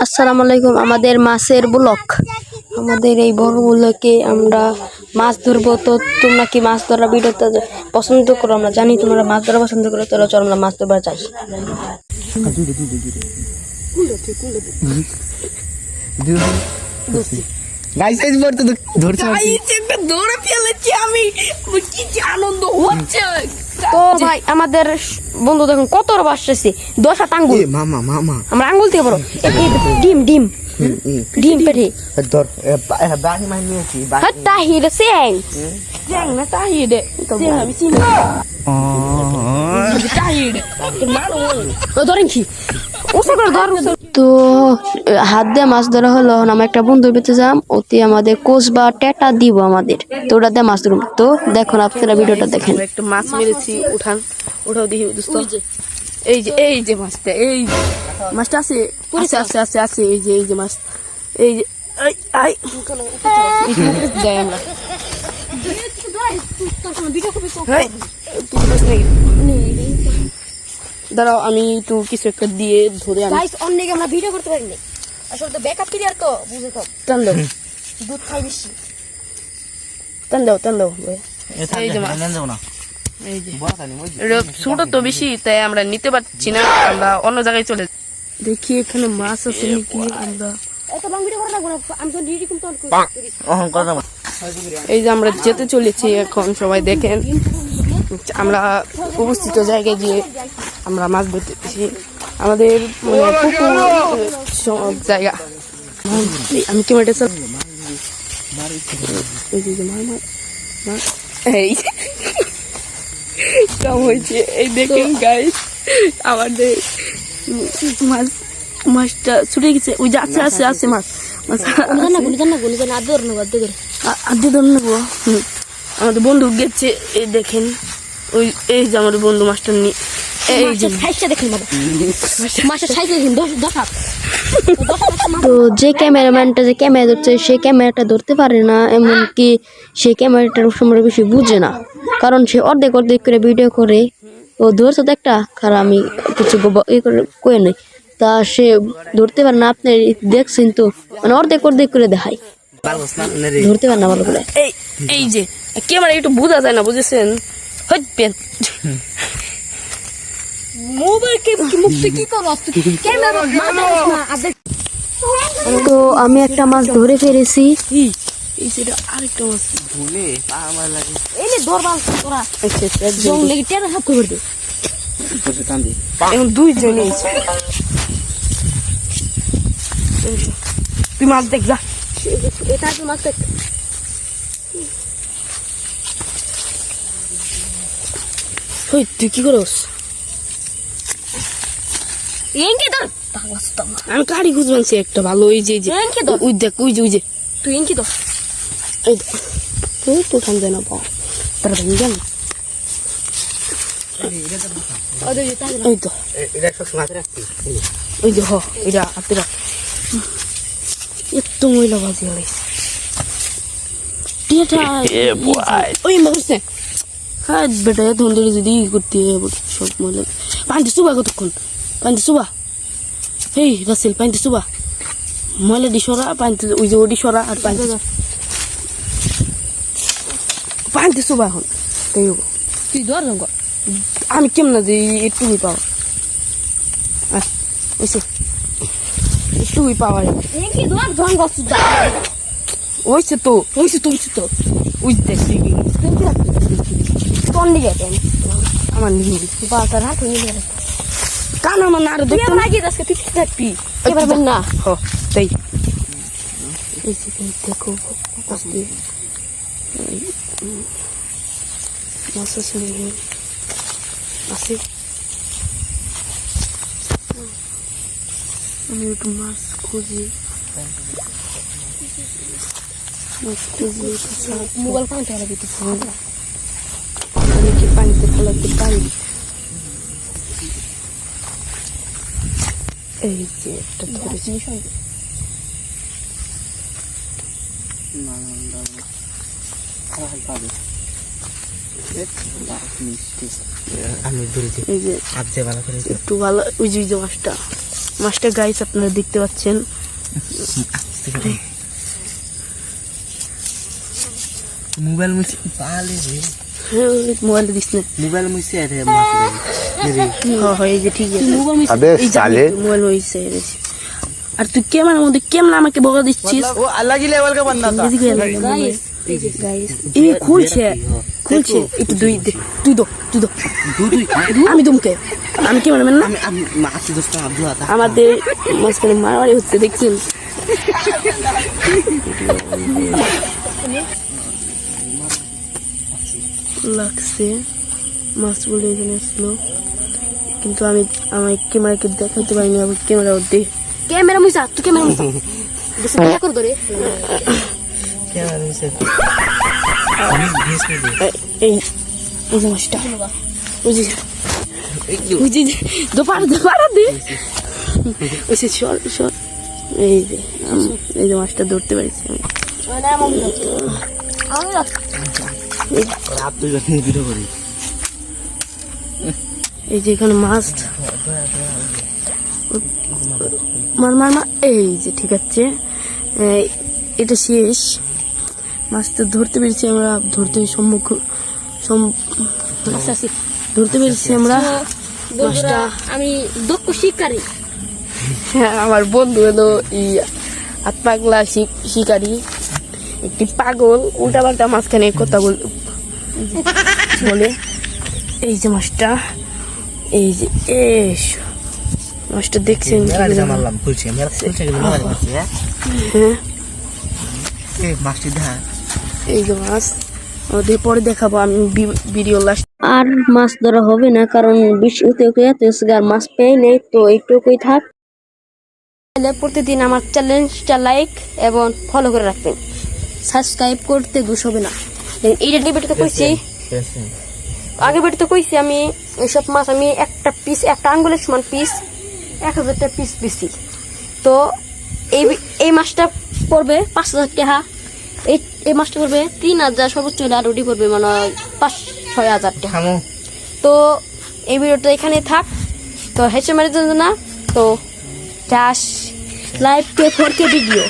আসসালামু আলাইকুম। আমাদের মাছের ব্লক, আমাদের এই বড় ব্লকে আমরা মাছ ধরবো। তো তোমরা কি মাছ ধরা ভিডিওটা পছন্দ করো? আমরা জানি তোমরা মাছ ধরা পছন্দ করো, তাহলে চলো আমরা মাছ ধরবার যাই। গাইস এই বর্ত ধরতে পারছি, একটা ধরে ফেলেছি আমি, কি আনন্দ হচ্ছে। তো ভাই আমাদের বন্ধু দেখুন কত বাসছে, 10 আঙ্গুল। মামা মামা আমরা আঙ্গুল থেকে বড়। ডিম ডিম ডিম পেটে ধর বাড়ি মাই নিয়েছি তাহির সেং জ্যাং না তাহিরে জ্যাং আমি চিনি তাহিরে মারো ধরেন কি তো হাত দিয়ে মাছ ধরা হলো। আমরা একটা বন্ধু পেতে যাম, ওতে আমাদের কোচ বা টেটা দিব আমাদের, তো ওটা দিয়ে মাছ ধরুন। তো দেখুন আপনারা ভিডিওটা দেখেন। একটা মাছ মেরেছি, উঠাও দেখি দোস্ত। এই যে মাছটা, এই মাছটা আছে আছে আছে আছে এই যে মাছ, এই যে যাই আমরা দাঁড়াও, আমি একটু কিছু একটা দিয়ে ধরে আনি। অনেক আমরা ভিডিও করতে পারি না, আসলে তো ব্যাকআপ প্লেয়ার তো বুঝে তো টান দাও, দুধ খাই বেশি। টান দাও এই যে মাছ, এই যে এটা ছোট তো বেশি, তাই আমরা নিতে পারছি না, আমরা অন্য জায়গায় চলে দেখি এখানে মাছ আছে নাকি। আমরা এই যে আমরা যেতে চলেছি এখন, সবাই দেখেন আমরা অবস্থিত জায়গায় গিয়ে আমরা মাছ ধরতেছি। আমাদের পুকুর জায়গা, আমি ক্যামেরাটা সব এই কম হয়েছে। এই দেখেন গাইস, আমাদের মাছটা ছুটে গেছে, ওই যে আছে মাছ আদি ধরে নেবো। আমাদের বন্ধু গেছে, এই দেখেন ওই এই যে আমাদের বন্ধু মাছটা নিয়ে, এই যে তো যে ক্যামেরাম্যানটা যে ক্যামেরা ধরছে সে ক্যামেরাটা ধরতে পারে না, এমনকি সে ক্যামেরাটার সময় বেশি বুঝে না, কারণ সে অর্ধেক করে ভিডিও করে। ও ধরছে তো একটা খারাপ, আমি কিছু কয়ে নাই, তা সে ধরতে পারে না। আপনি দেখছেন তো, মানে অর্ধেক করে দেখাই, ধরতে পারে না ভালো করে। এই যে ক্যামেরা একটু বোঝা যায় না, বুঝেছেন? তো আমি একটা মাছ ধরে ফেলেছি। আরেকটা মাছ এখন দুইজন, তুই মাছ দেখ যা। তুই কি করস? আমি কারি খুঁজবানছি একটা ভালো, ওই যে ওই দেখ, ওই যে তুই এনকি তো এই তুই তো খান যায় না পা তারা ভেঙে যান। এই তো ওই যে এটা হাতে রাখ, এত ময়লা বাজি হলাইছে ওই মারছে। হ্যাঁ বেটা, এত ধরে যদি করতে সব ময়লা পানিতে চুবা, কতক্ষণ পানিতে চুবা। এই রাসেল পানিতে চুবা, ময়লা ডি সরা পানিতে, ওই যে ওডি সরা আর পানিতে চুবা। এখন তাই হবো, তুই ধর আমি কেমন যে একটুই পাওয়া একটুই পাওয়া হয়েছে তো ওই দেখ আমার নিয়ে কান আমার না আরো দেখতে থাকবি না। তাই দেখো মাছ আছে, আমি একটু মাছ খুঁজি মোবাইল পানিতে আমি কি পানিতে ফেলাতে পারি। এই যে একটা ধরেছি, আমি ধরেছি, এই যে আজকে ভালো করে একটু ভালো, ওই যে মাছটা মাছটা গাইস আপনারা দেখতে পাচ্ছেন। মোবাইল মুছে পালে রে মোবাইল দিস না। মোবাইল মুছে রে মাছ রে হ্যাঁ এই যে ঠিক আছে। अबे এই যে साले মোবাইল হইছে আর তুই ক্যামেরার মধ্যে কেমন আমাকে বকা দিচ্ছিস? वो अलग ही लेवल का बंदा था এদিকে এলো। এই খুলছে একটু তুই দে, তুই দো আমি তুমকে আমি ক্যামেরাম্যান না। আমি মাছ দোস্ত আব্দুল আতা আমাদের মাঝখানে মারামারি হচ্ছে দেখছেন। লাগছে মাছ বলে এখানে আসলো, কিন্তু আমি আমার ক্যামেরাকে দেখাইতে পারিনি। আমি ক্যামেরা ক্যামেরা মুইসা তুই ক্যামেরা মুইসা বেশি বিয়া করে ধরে क्या मालूम से এই এই যে মাছটা বুঝি বুঝি দোপার দে ওই যে সর এই যে মাছটা ধরতে পারছি আমি। आप तो जने वीडियो करी এই যে এখানে মাছ মার এই যে ঠিক আছে। এটা শেষ, মাছ তো ধরতে পেরেছি আমরা, ধরতে ধরতে পেরেছি আমরা মাছটা। আমি দক্ষ শিকারী। হ্যাঁ, আমার বন্ধু হলো হাত পাগলা শিকারি, একটি পাগল উল্টা পাল্টা মাঝখানে কথা বলে। এই যে মাছটা, এই যে মাছটা দেখছেন। गाड़ी मारलाम खुलছে मेरा खुलছে কিন্তু মারা গেছে হ্যাঁ এই মাছটি দা এই যে মাছ আমাদের পরে দেখাবো আমি ভিডিও লাস্ট। আর মাছ ধরা হবে না, কারণ বেশি হতে আর মাছ পেয়ে নেই, তো এইটুকুই থাক। প্রতিদিন আমার চ্যানেলটা লাইক এবং ফলো করে রাখবেন, সাবস্ক্রাইব করতে ঘুষ হবে না। এইটা ভিডিওতে কইছি, আগে ভিডিওতে কইছি আমি এইসব মাছ আমি একটা আঙ্গুলের সমান পিস 1000 টাকা পিস বেশি। তো এই মাছটা পড়বে 5000 টাকা, এই মাছটা পড়বে 3000, সর্বোচ্চ হলে আর ওটি পড়বে মানে 5-6 হাজার টাকা। থামো তো এই ভিডিওটা এখানে থাক, তো হেসে মারি না, তো লাইভ কে ফোর কে ভিডিও।